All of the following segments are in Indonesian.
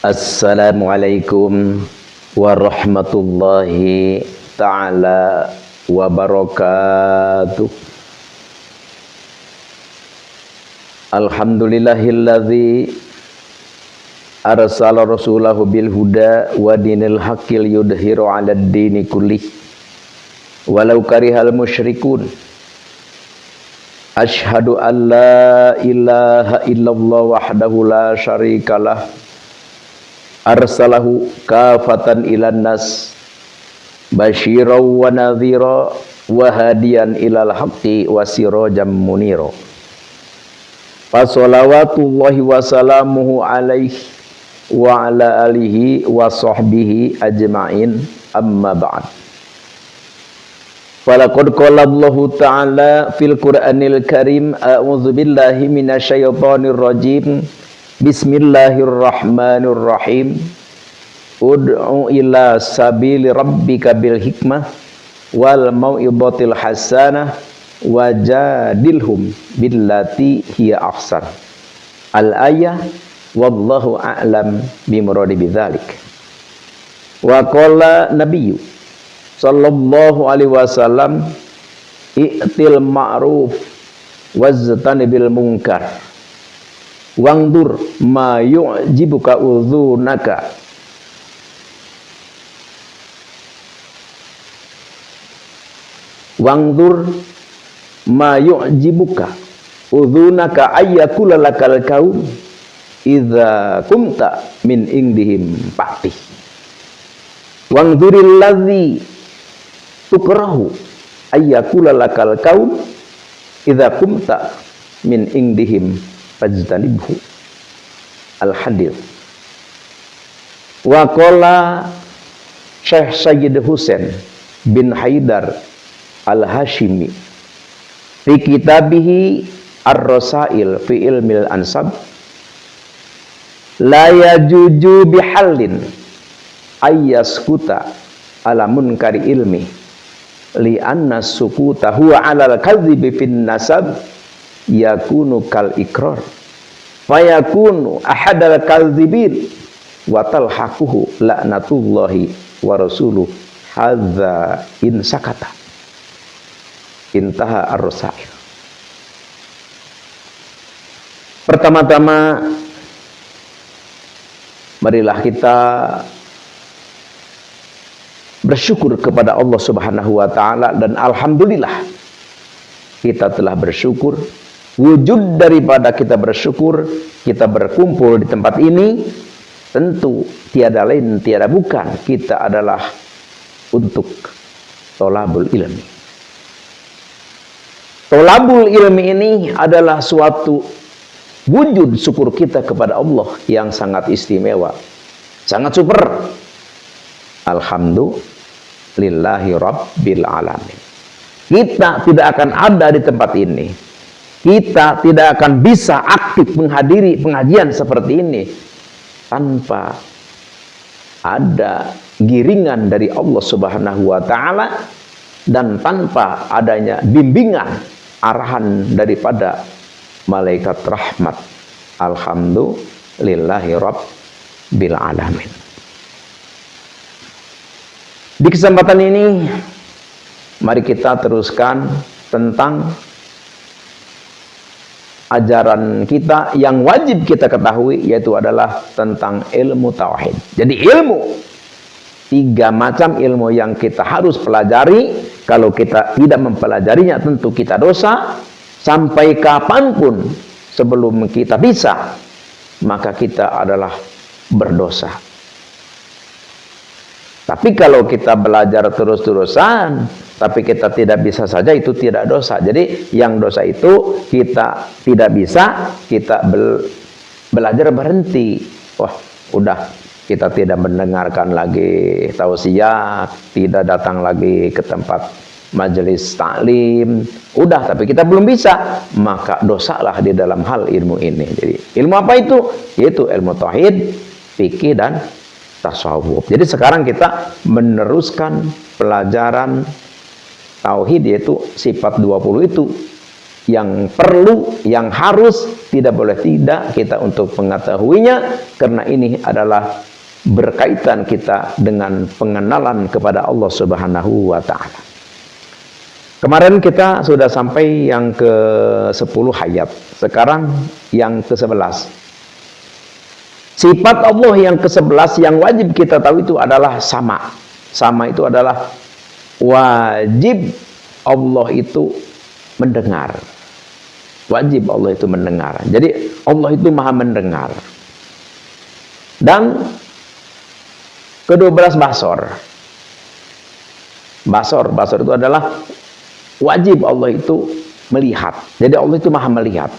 Assalamualaikum warahmatullahi ta'ala wabarakatuh. Alhamdulillahilladzi arsala rasulahu bil huda wa dinil haqqil yudhiru 'alad dini kullih walau karihal musyrikun. Asyhadu an la ilaha illallah wahdahu la syarikalah arsalahu kafatan ilan nas basyiran wa nadhira wa hadiyan ilal haqqi wa sirajan munira. Fa shalawatullahi wa salamuhu alaihi wa ala alihi wa sahbihi ajma'in, amma ba'd. Falaqad qala Allahu ta'ala fil Qur'anil Karim, a'udzu billahi minasyaitonir rajim. Bismillahirrahmanirrahim. Ud'u ila sabili rabbika bil hikmah wal mau'izatil hasanah wajadilhum billati hiya ahsan. Al-ayah, wallahu a'lam bimuradi bidzalik. Wa qala nabiyyu sallallahu alaihi wasallam, i'til ma'ruf waztanibil munkar wangdur ma yu'jibuka udhunaka. Wangdur ma yu'jibuka udhunaka ayyakula lakal kaum idza kumta min indihim pati. Wangduril ladzi tukrahu ayyakula lakal kaum idza kumta min indihim fajtanibhu. Al-Hadith. Wa qala Syekh Sayyid Husain bin Haidar Al-Hashimi fi kitabihi Ar-Rasail fi ilmil ansab, la yajuju bihallin ayyaskuta ala munkari ilmi li anna sukuta huwa alal kadhibi fin nasab yakunu kal ikrar fayakunu ahadal kadhibin wa talhaquhu la'natullahi wa rasuluh hadza in sakata. Intaha ar-rasail. Pertama-tama marilah kita bersyukur kepada Allah Subhanahu wa ta'ala, dan alhamdulillah kita telah bersyukur. Wujud daripada kita bersyukur, kita berkumpul di tempat ini, tentu tiada lain tiada bukan kita adalah untuk tolabul ilmi. Tolabul ilmi ini adalah suatu wujud syukur kita kepada Allah yang sangat istimewa, sangat super. Alhamdulillahi rabbil alamin. Kita tidak akan ada di tempat ini, kita tidak akan bisa aktif menghadiri pengajian seperti ini tanpa ada giringan dari Allah Subhanahu wa ta'ala dan tanpa adanya bimbingan arahan daripada malaikat rahmat. Alhamdulillahi rabbil alamin. Di kesempatan ini mari kita teruskan tentang ajaran kita yang wajib kita ketahui, yaitu adalah tentang ilmu tauhid. Jadi ilmu, tiga macam ilmu yang kita harus pelajari. Kalau kita tidak mempelajarinya tentu kita dosa. Sampai kapanpun sebelum kita bisa, maka kita adalah berdosa. Tapi kalau kita belajar terus-terusan tapi kita tidak bisa saja, itu tidak dosa. Jadi yang dosa itu kita tidak bisa, kita belajar berhenti. Wah, udah, kita tidak mendengarkan lagi tausiah, tidak datang lagi ke tempat majelis taklim. Udah, tapi kita belum bisa, maka dosalah di dalam hal ilmu ini. Jadi ilmu apa itu? Yaitu ilmu tauhid, fikih dan tasawuf. Jadi sekarang kita meneruskan pelajaran tauhid, yaitu sifat 20 itu. yang perlu, yang harus, tidak boleh tidak kita untuk mengetahuinya, karena ini adalah berkaitan kita dengan pengenalan kepada Allah Subhanahu wa Ta'ala. Kemarin kita sudah sampai yang ke-10 hayat. Sekarang yang ke-11. Sifat Allah yang ke-11 yang wajib kita tahu itu adalah sama. Sama itu adalah wajib Allah itu mendengar. Wajib Allah itu mendengar. Jadi Allah itu maha mendengar. Dan ke-12 basor. Basor itu adalah wajib Allah itu melihat. Jadi Allah itu maha melihat.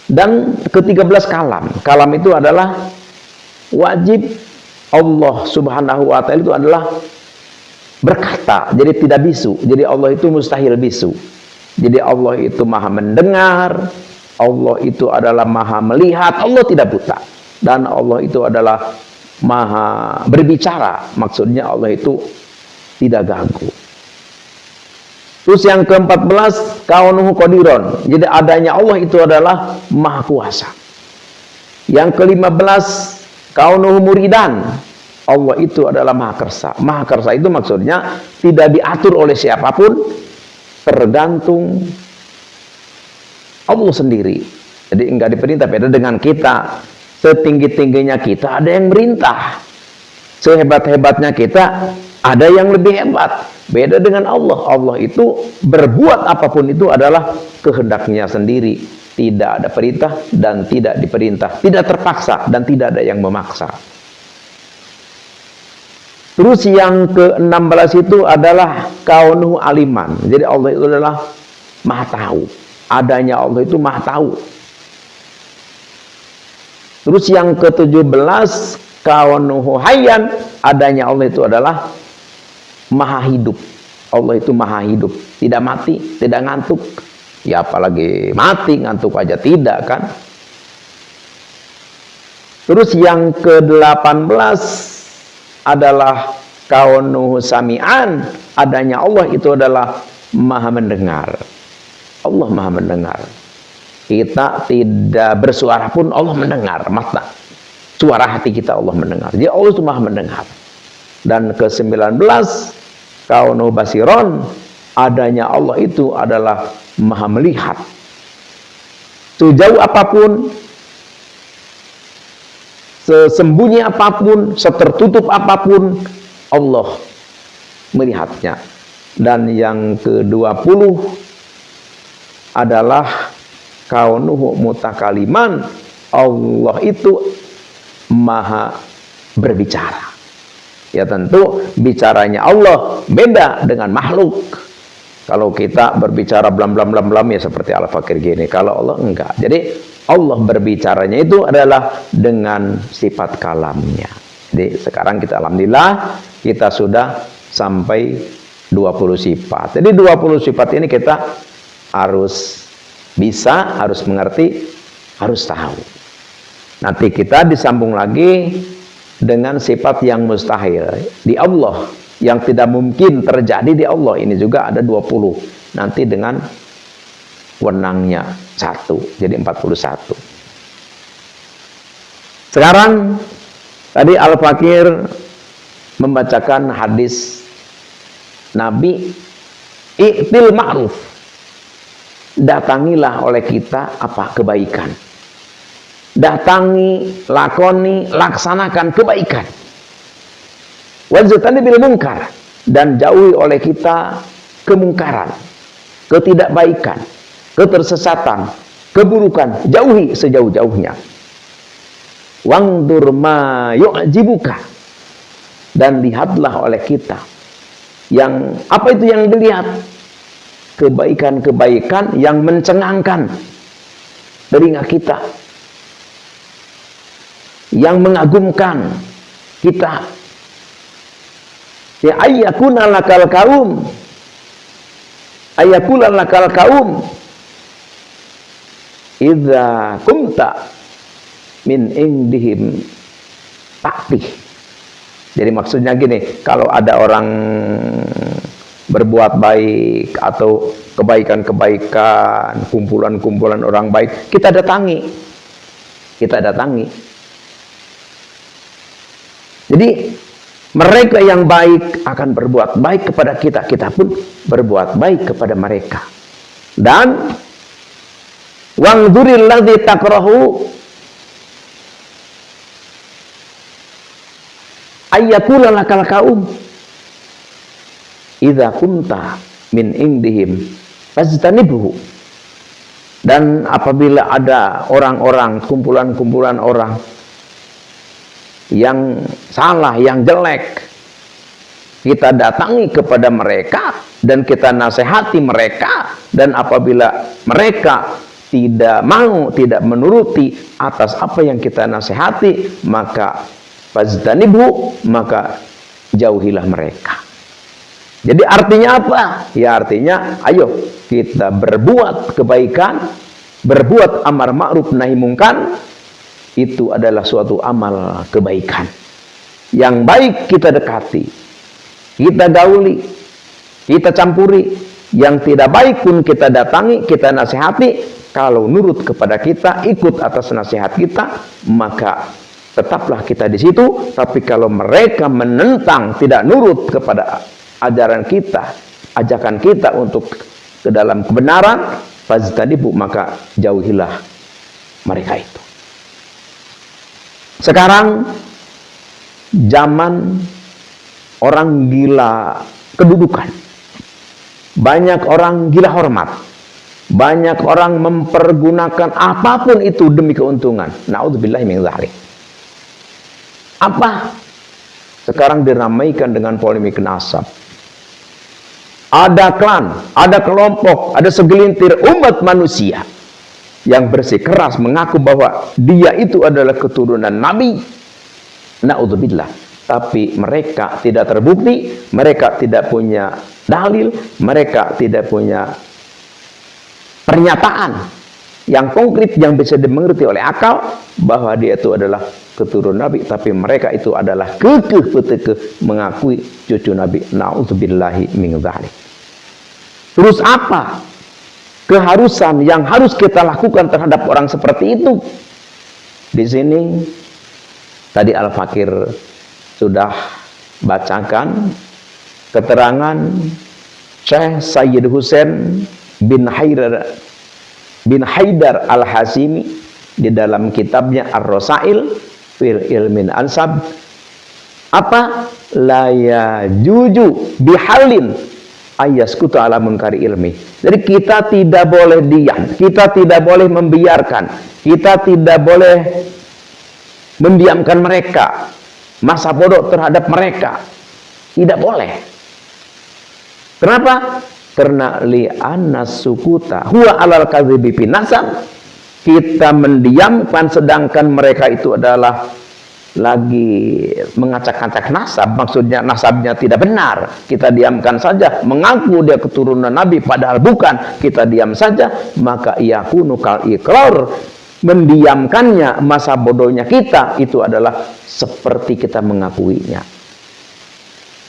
Dan ke-13 kalam. Kalam itu adalah wajib Allah Subhanahu wa Ta'ala itu adalah berkata. Jadi tidak bisu. Jadi Allah itu mustahil bisu. Jadi Allah itu maha mendengar, Allah itu adalah maha melihat, Allah tidak buta. Dan Allah itu adalah maha berbicara, maksudnya Allah itu tidak ganggu. Terus yang ke-14, kaunuhu qadiron. Jadi adanya Allah itu adalah maha kuasa. Yang ke-15, kaunuhu muridan. Allah itu adalah maha kersa. Maha kersa itu maksudnya tidak diatur oleh siapapun, tergantung Allah sendiri. Jadi enggak diperintah. Beda dengan kita, setinggi-tingginya kita ada yang merintah, sehebat-hebatnya kita ada yang lebih hebat. Beda dengan Allah. Allah itu berbuat apapun itu adalah kehendaknya sendiri, tidak ada perintah dan tidak diperintah, tidak terpaksa dan tidak ada yang memaksa. Terus yang ke-16 itu adalah kaunuhu aliman. Jadi Allah itu adalah maha tahu. Adanya Allah itu maha tahu. Terus yang ke-17 kaunuhu hayyan. Adanya Allah itu adalah maha hidup. Allah itu maha hidup. Tidak mati, tidak ngantuk. Ya apalagi mati, ngantuk aja tidak kan. Terus yang ke-18 adalah kaunuhu sami'an. Adanya Allah itu adalah maha mendengar. Allah maha mendengar. Kita tidak bersuara pun Allah mendengar. Mata suara hati kita Allah mendengar. Jadi Allah itu maha mendengar. Dan ke-19 kaunuhu basiron. Adanya Allah itu adalah maha melihat. Sejauh apapun, sesembunyi apapun, setertutup apapun, Allah melihatnya. Dan yang ke-20 adalah kaunuhu mutakaliman. Allah itu maha berbicara. Ya tentu bicaranya Allah beda dengan makhluk. Kalau kita berbicara blam blam blam blam ya seperti Al-Fakir gini. Kalau Allah enggak. Jadi Allah berbicaranya itu adalah dengan sifat kalamnya. Jadi sekarang kita alhamdulillah kita sudah sampai 20 sifat. Jadi 20 sifat ini kita harus bisa, harus mengerti, harus tahu. Nanti kita disambung lagi dengan sifat yang mustahil di Allah, yang tidak mungkin terjadi di Allah. Ini juga ada 20. Nanti dengan wenangnya 1, jadi 41. Sekarang tadi Al-Fakir membacakan hadis Nabi, i'til ma'ruf. Datangilah oleh kita apa kebaikan. Datangi, lakoni, laksanakan kebaikan. Wajtani bil munkar, dan jauhi oleh kita kemungkaran, ketidakbaikan, ketersesatan, keburukan, jauhi sejauh-jauhnya. Wangdur ma yu'jibuka, dan lihatlah oleh kita yang apa itu yang dilihat, kebaikan-kebaikan yang mencengangkan telinga kita, yang mengagumkan kita. Ya ayyakuna lakal kaum, ayyakula lakal kaum idza kumta min indihim takbih. Jadi maksudnya gini, kalau ada orang berbuat baik atau kebaikan-kebaikan, kumpulan-kumpulan orang baik, kita datangi. Kita datangi. Jadi mereka yang baik akan berbuat baik kepada kita, kita pun berbuat baik kepada mereka. Dan wangdzuril ladzi takrahu ayyakula lakal kaum idza kunta min indihim fajtanibhu. Dan apabila ada orang-orang, kumpulan-kumpulan orang yang salah, yang jelek, kita datangi kepada mereka dan kita nasihati mereka, dan apabila mereka tidak mau, tidak menuruti atas apa yang kita nasihati, maka fajtanibhu, maka jauhilah mereka. Jadi artinya apa? Ya artinya ayo kita berbuat kebaikan, berbuat amar ma'ruf nahi mungkar, itu adalah suatu amal kebaikan. Yang baik kita dekati, kita gauli, kita campuri. Yang tidak baik pun kita datangi, kita nasihati. Kalau nurut kepada kita, ikut atas nasihat kita, maka tetaplah kita di situ. Tapi kalau mereka menentang, tidak nurut kepada ajaran kita, ajakan kita untuk ke dalam kebenaran, fajtanibu, maka jauhilah mereka itu. Sekarang zaman orang gila kedudukan, banyak orang gila hormat, banyak orang mempergunakan apapun itu demi keuntungan. Na'udzubillahi min dzalik. Apa? Sekarang diramaikan dengan polemik nasab. Ada klan, ada kelompok, ada segelintir umat manusia yang bersikeras mengaku bahwa dia itu adalah keturunan Nabi. Na'udzubillah. Tapi mereka tidak terbukti, mereka tidak punya dalil, mereka tidak punya pernyataan yang konkret yang bisa dimengerti oleh akal bahwa dia itu adalah keturunan Nabi, tapi mereka itu adalah kekeh mengakui cucu Nabi. Na'udzubillahi min dzalik. Terus apa keharusan yang harus kita lakukan terhadap orang seperti itu? Di sini tadi Al-Fakir sudah bacakan keterangan Syekh Sayyid Husain bin Haidar Al-Hasimi di dalam kitabnya Ar-Rasail fil ilmin ansab. Apa? La yajuju bihalin ayaskutu ala munkari ilmi. Jadi kita tidak boleh diam, kita tidak boleh membiarkan, kita tidak boleh mendiamkan mereka, masa bodoh terhadap mereka, tidak boleh. Kenapa? Karena li'anna sukuta huwa alal kadhibi fi nasab. Kita mendiamkan sedangkan mereka itu adalah lagi mengacak-acak nasab, maksudnya nasabnya tidak benar, kita diamkan saja, mengaku dia keturunan Nabi padahal bukan, kita diam saja, maka yakunu kal iqrar, mendiamkannya, masa bodohnya kita itu adalah seperti kita mengakuinya.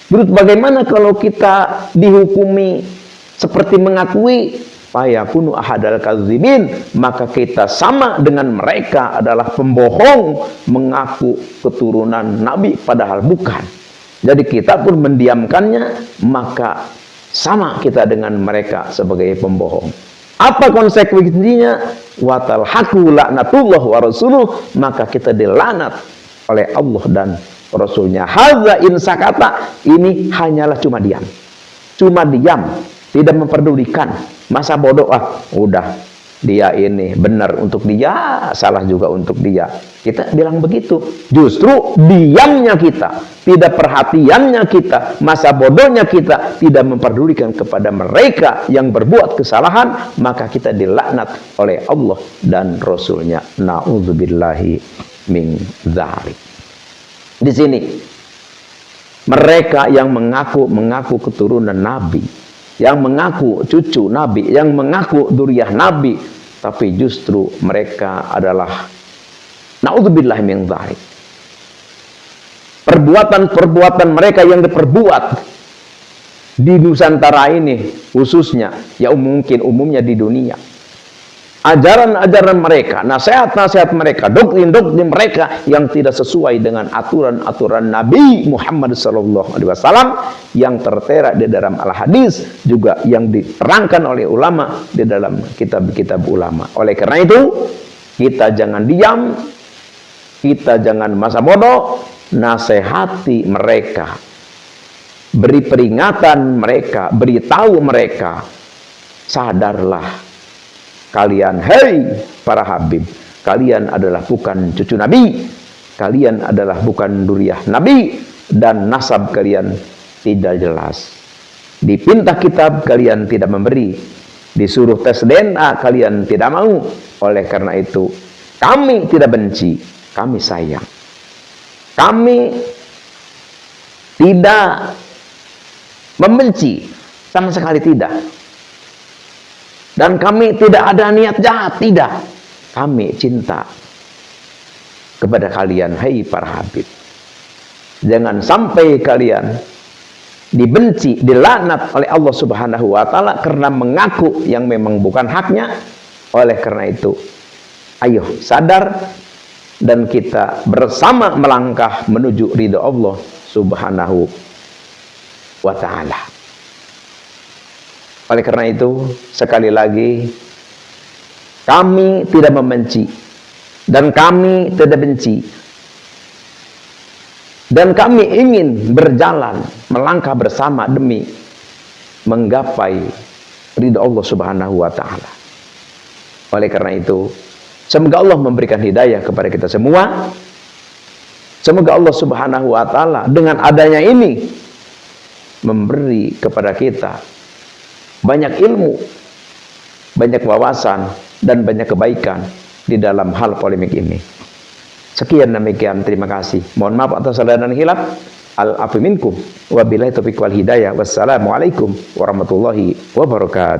Terus bagaimana kalau kita dihukumi seperti mengakui? Fayakunu ahadal kadzibin, maka kita sama dengan mereka adalah pembohong, mengaku keturunan Nabi padahal bukan. Jadi kita pun mendiamkannya, maka sama kita dengan mereka sebagai pembohong. Apa konsekuensinya? Watal haku laknatullah wa rasuluh, maka kita dilaknat oleh Allah dan Rasulnya. Hadza insakata, ini hanyalah cuma diam, tidak memperdulikan. Masa bodoh, udah dia ini benar untuk dia, salah juga untuk dia. Kita bilang begitu. Justru diamnya kita, tidak perhatiannya kita, masa bodohnya kita, tidak memperdulikan kepada mereka yang berbuat kesalahan, maka kita dilaknat oleh Allah dan Rasulnya. Na'udzubillahi min dzalik. Di sini mereka yang mengaku keturunan Nabi, yang mengaku cucu Nabi, yang mengaku dzurriyyah Nabi, tapi justru mereka adalah na'udzubillahi min dzalik. Perbuatan-perbuatan mereka yang diperbuat di Nusantara ini khususnya, ya mungkin umumnya di dunia. Ajaran-ajaran mereka, nasihat-nasihat mereka, doktrin-doktrin mereka yang tidak sesuai dengan aturan-aturan Nabi Muhammad SAW yang tertera di dalam al-hadis, juga yang diterangkan oleh ulama di dalam kitab-kitab ulama. Oleh karena itu, kita jangan diam, kita jangan masa bodoh, nasihati mereka, beri peringatan mereka, beritahu mereka, sadarlah kalian, hei para habib, kalian adalah bukan cucu Nabi, kalian adalah bukan duriah Nabi, dan nasab kalian tidak jelas. Dipinta kitab kalian tidak memberi, disuruh tes DNA kalian tidak mau. Oleh karena itu, kami tidak benci, kami sayang. Kami tidak membenci, sama sekali tidak. Dan kami tidak ada niat jahat, tidak. Kami cinta kepada kalian, hei para habib. Jangan sampai kalian dibenci, dilaknat oleh Allah Subhanahu wa taala karena mengaku yang memang bukan haknya. Oleh karena itu, ayo sadar dan kita bersama melangkah menuju ridha Allah Subhanahu wa taala. Oleh karena itu, sekali lagi, kami tidak membenci, dan kami tidak benci, dan kami ingin berjalan, melangkah bersama demi menggapai ridha Allah Subhanahu wa taala. Oleh karena itu, semoga Allah memberikan hidayah kepada kita semua. Semoga Allah Subhanahu wa taala dengan adanya ini memberi kepada kita banyak ilmu, banyak wawasan, dan banyak kebaikan di dalam hal polemik ini. Sekian demikian, terima kasih. Mohon maaf atas salah dan hilaf. Al-afu minkum. Wabillahi taufiq wal hidayah. Wassalamualaikum warahmatullahi wabarakatuh.